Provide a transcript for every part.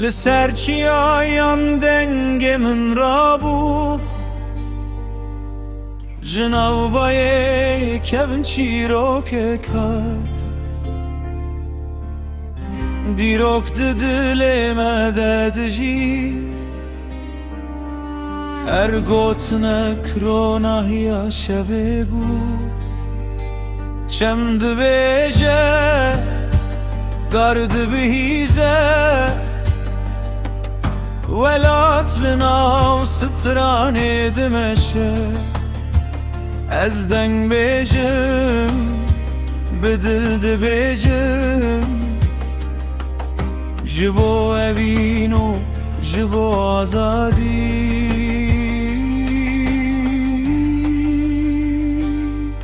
لسرچیاyan dengemin rabu جناوبای کون چیروک کات دیروک دل مددجی هر گوتنه کرونه یا شبه بو چمد بیجه قرد بهیزه ولات لنا سترانه دمشه از دنگ بیجم بدل بیجم جبو اوینو جبو آزادی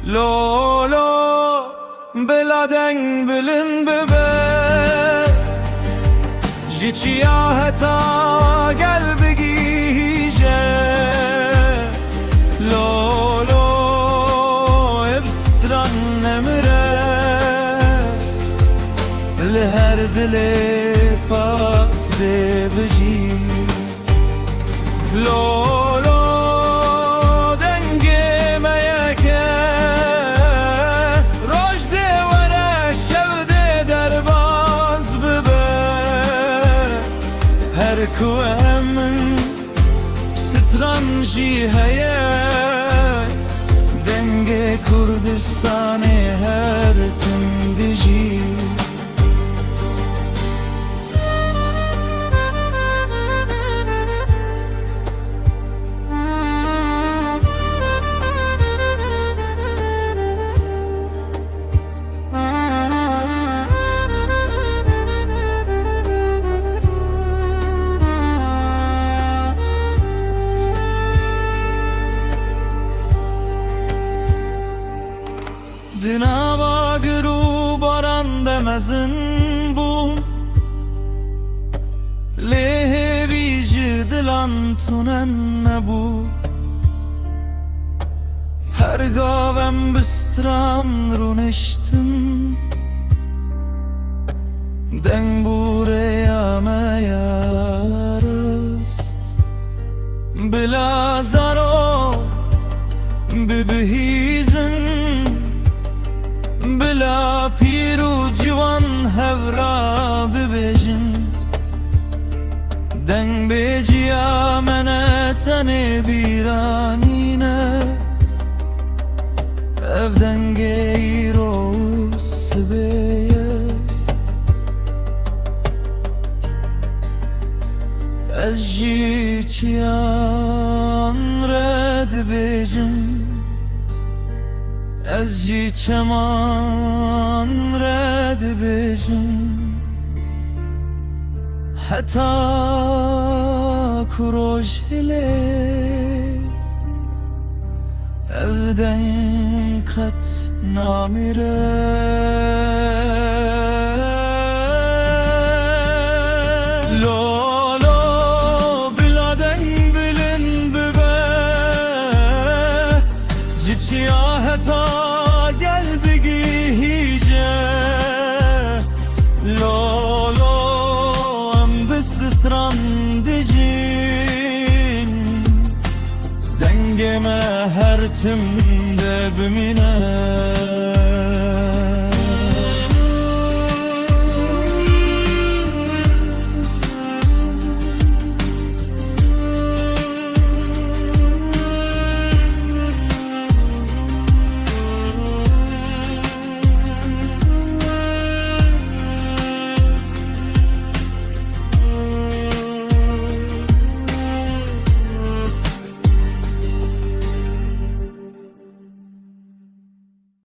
لولو بلا دنگ بلن ببه جی چیاهتا گل بگیجه لولو افستران نمره لهر دل پاک ده بجی لولو دنگ میکه روش ده وره شو ده در باز ببه هر کوه من سترانجی هیه دنگ کردستان هر تندجی Dina bagru baran demezin bu Lehe bici dilan tunen ne bu Her gavem bistran runeştim Den buraya meyarast Bila zaro bibihizin بلا پیر و جوان هورا ببیجن دنگ بیجیا منه تنه بیرانینه اف دنگ ایرو سبیه از جی چیان رد بیجن از جی چمان رد بجم حتی کروجله evden kat namire Lolo biladen bilin bibe Ciciyaheta gel bigihice Lolo em bistrandicin Dengeme her timde bimine